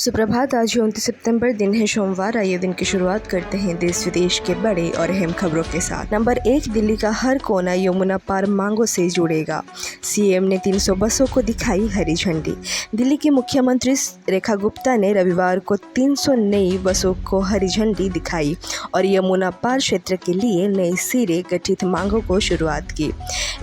सुप्रभात। आज 29 सितंबर दिन है सोमवार। आइए दिन की शुरुआत करते हैं देश विदेश के बड़े और अहम खबरों के साथ। नंबर 1, दिल्ली का हर कोना यमुना पार मांगों से जुड़ेगा। सीएम ने 300 बसों को दिखाई हरी झंडी। दिल्ली की मुख्यमंत्री रेखा गुप्ता ने रविवार को 300 नई बसों को हरी झंडी दिखाई और यमुना पार क्षेत्र के लिए नए सिरे गठित मांगों को शुरुआत की।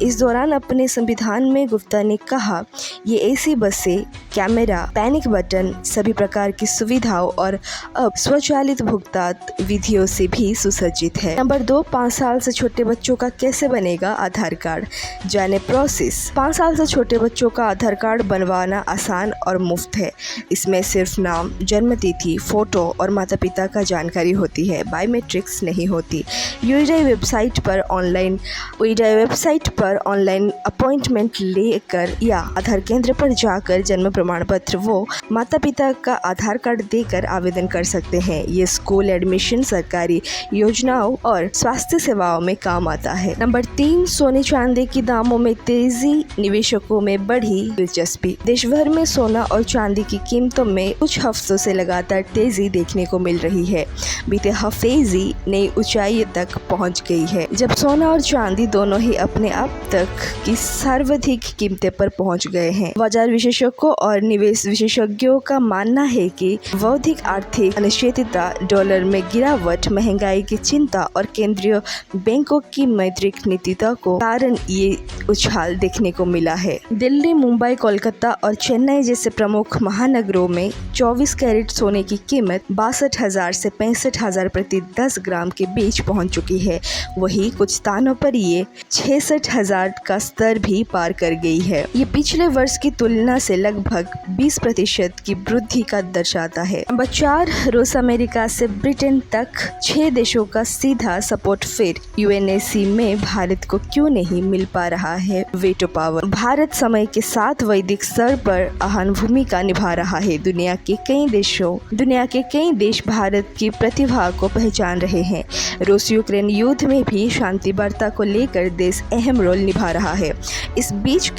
इस दौरान अपने संविधान में गुप्ता ने कहा, ये ऐसी बसें कैमरा, पैनिक बटन, सभी प्रकार की सुविधाओं और अब स्वचालित भुगतान विधियों से भी सुसज्जित है। नंबर 2, 5 साल से छोटे बच्चों का कैसे बनेगा आधार कार्ड, जाने प्रोसेस। 5 साल से छोटे बच्चों का आधार कार्ड बनवाना आसान और मुफ्त है। इसमें सिर्फ नाम, जन्म तिथि, फोटो और माता पिता का जानकारी होती है, बायोमेट्रिक्स नहीं होती। यूआईडीआई वेबसाइट पर ऑनलाइन अपॉइंटमेंट लेकर या आधार केंद्र पर जाकर जन्म प्रमाण पत्र वो माता पिता का आधार कार्ड देकर आवेदन कर सकते हैं। ये स्कूल एडमिशन, सरकारी योजनाओं और स्वास्थ्य सेवाओं में काम आता है। नंबर 3, सोने चांदी की दामों में तेजी, निवेशकों में बढ़ी दिलचस्पी। देश भर में सोना और चांदी की कीमतों में कुछ हफ्तों से लगातार तेजी देखने को मिल रही है। बीते हफ्ते तेजी नई ऊंचाई तक पहुंच गई है, जब सोना और चांदी दोनों ही अपने अब तक की सर्वाधिक कीमतें पर पहुंच गए हैं। बाजार विशेषज्ञों और निवेश विशेषज्ञों का मानना है कि बौद्धिक आर्थिक अनिश्चितता, डॉलर में गिरावट, महंगाई की चिंता और केंद्रीय बैंकों की मौद्रिक नीतियों को कारण ये उछाल देखने को मिला है। दिल्ली, मुंबई, कोलकाता और चेन्नई जैसे प्रमुख महानगरों में 24 कैरेट सोने की कीमत 62,000 से 65,000 प्रति 10 ग्राम के बीच पहुंच चुकी है। वहीं कुछ स्थानों पर ये 66,000 का स्तर भी पार कर गई है। ये पिछले वर्ष की तुलना से लगभग 20% की वृद्धि का दर्शाता है। नंबर 4, रूस, अमेरिका से ब्रिटेन तक 6 देशों का सीधा सपोर्ट। फिर यूएनएससी में भारत को क्यों नहीं मिल पा रहा है वेटो पावर। भारत समय के साथ वैश्विक स्तर पर अहम भूमिका निभा रहा है। दुनिया के कई देश भारत की प्रतिभा को पहचान रहे हैं। रूस यूक्रेन युद्ध में भी शांति वार्ता को लेकर देश अहम रोल निभा रहा है। इस बीच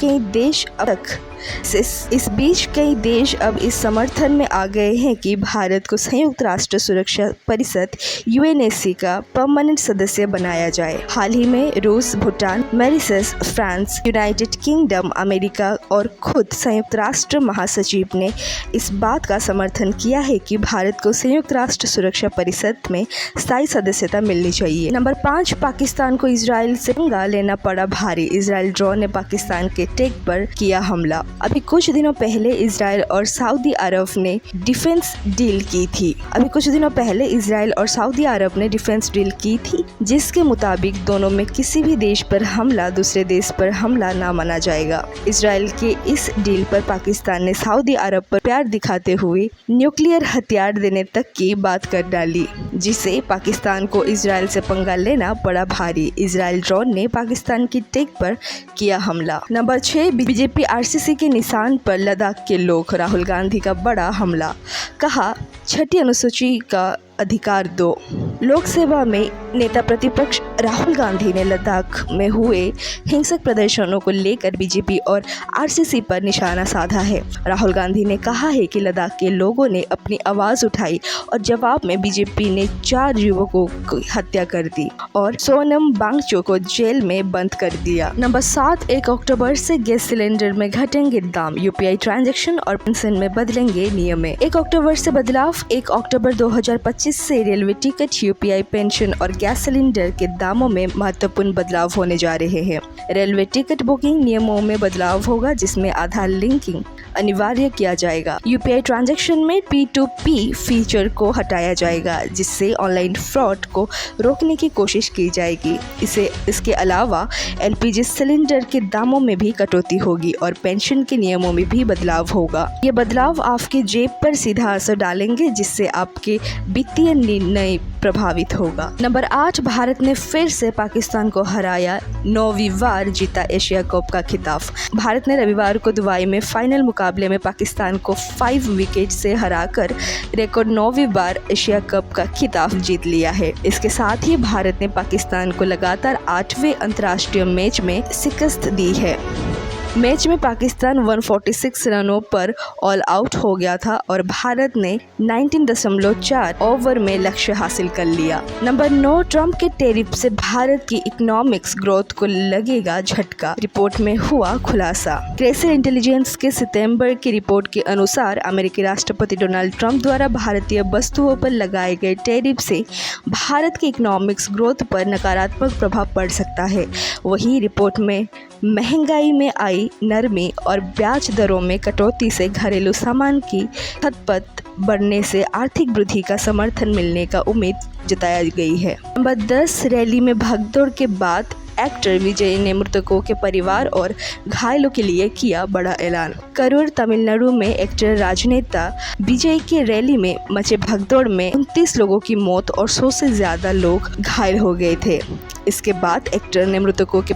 कई देश अब इस समर्थन में आ गए हैं कि भारत को संयुक्त राष्ट्र सुरक्षा परिषद यूएनएससी का परमानेंट सदस्य बनाया जाए। हाल ही में रूस, Bhutan, Mauritius, France, United kingdom, America और खुद संयुक्त राष्ट्र महासचिव ने इस बात का समर्थन किया है कि भारत को संयुक्त राष्ट्र सुरक्षा परिषद में स्थायी सदस्यता मिलनी चाहिए। नंबर 5, पाकिस्तान को इजराइल से पंगा लेना पड़ा भारी। इजराइल ड्रोन ने पाकिस्तान के टेक पर किया हमला। अभी कुछ दिनों पहले इजराइल और सऊदी अरब ने डिफेंस डील की थी, जिसके मुताबिक दोनों में किसी भी देश पर हमला दूसरे देश पर हमला ना माना जाएगा। इजराइल के इस डील पर पाकिस्तान ने सऊदी अरब पर प्यार दिखाते हुए न्यूक्लियर हथियार देने तक की बात कर डाली, जिससे पाकिस्तान को इजराइल से पंगा लेना पड़ा भारी। इजराइल ड्रोन ने पाकिस्तान की टेक पर किया हमला। नंबर 6, बीजेपी आरसीसी के निशान पर लद्दाख के लोग। राहुल गांधी का बड़ा हमला, कहा 6ठी अनुसूची का अधिकार दो। लोकसभा में नेता प्रतिपक्ष राहुल गांधी ने लद्दाख में हुए हिंसक प्रदर्शनों को लेकर बीजेपी और आरसीसी पर निशाना साधा है। राहुल गांधी ने कहा है कि लद्दाख के लोगों ने अपनी आवाज़ उठाई और जवाब में बीजेपी ने 4 युवकों की हत्या कर दी और सोनम वांगचुक को जेल में बंद कर दिया। नंबर 7, 1 अक्टूबर से गैस सिलेंडर में घटेंगे दाम। यूपीआई ट्रांजैक्शन और पेंशन में बदलेंगे नियम। 1 अक्टूबर से बदलाव। 1 अक्टूबर 2025 से रेलवे टिकट, यूपीआई, पेंशन और गैस सिलेंडर के दामों में महत्वपूर्ण बदलाव होने जा रहे हैं। रेलवे टिकट बुकिंग नियमों में बदलाव होगा, जिसमें आधार लिंकिंग अनिवार्य किया जाएगा। यूपीआई ट्रांजैक्शन में P2P फीचर को हटाया जाएगा, जिससे ऑनलाइन फ्रॉड को रोकने की कोशिश की जाएगी। इसके अलावा एलपीजी सिलेंडर के दामों में भी कटौती होगी और पेंशन के नियमों में भी बदलाव होगा। ये बदलाव आपके जेब पर सीधा असर डालेंगे, जिससे आपके वित्तीय निर्णय प्रभावित होगा। नंबर 8, भारत ने फिर से पाकिस्तान को हराया, 9वीं बार जीता एशिया कप का खिताब। भारत ने रविवार को दुबई में फाइनल मुकाबले में पाकिस्तान को 5 विकेट से हराकर रिकॉर्ड 9वीं बार एशिया कप का खिताब जीत लिया है। इसके साथ ही भारत ने पाकिस्तान को लगातार 8वें अंतर्राष्ट्रीय मैच में शिकस्त दी है। मैच में पाकिस्तान 146 रनों पर ऑल आउट हो गया था और भारत ने 19.4 ओवर में लक्ष्य हासिल कर लिया। नंबर 9, ट्रंप के टैरिफ से भारत की इकोनॉमिक्स ग्रोथ को लगेगा झटका, रिपोर्ट में हुआ खुलासा। क्रेसिल इंटेलिजेंस के सितंबर की रिपोर्ट के अनुसार अमेरिकी राष्ट्रपति डोनाल्ड ट्रंप द्वारा भारतीय वस्तुओं पर लगाए गए टैरिफ से भारत की इकोनॉमिक्स ग्रोथ पर नकारात्मक प्रभाव पड़ सकता है। वही रिपोर्ट में महंगाई में आई नरमी और ब्याज दरों में कटौती से घरेलू सामान की खपत बढ़ने से आर्थिक वृद्धि का समर्थन मिलने का उम्मीद जताई गई है। नंबर 10, रैली में भागदौड़ के बाद एक्टर विजय ने मृतकों के परिवार और घायलों के लिए किया बड़ा ऐलान। करूर तमिलनाडु में एक्टर राजनेता विजय के रैली में मचे भगदौड़ में 29 लोगों की मौत और 100 से ज्यादा लोग घायल हो गए थे। इसके बाद एक्टर ने मृतकों के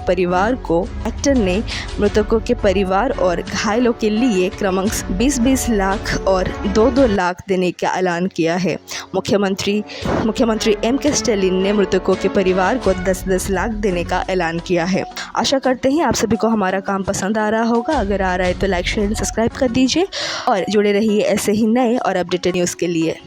परिवार और घायलों के लिए क्रमशः 20-20 लाख और 2-2 लाख देने का ऐलान किया है। मुख्यमंत्री M.K. स्टालिन ने मृतकों के परिवार को 10-10 लाख देने का ऐलान किया है। आशा करते हैं आप सभी को हमारा काम पसंद आ रहा होगा। अगर आ रहा है तो लाइक शेयर सब्सक्राइब कर दीजिए और जुड़े रहिए ऐसे ही नए और अपडेटेड न्यूज़ के लिए।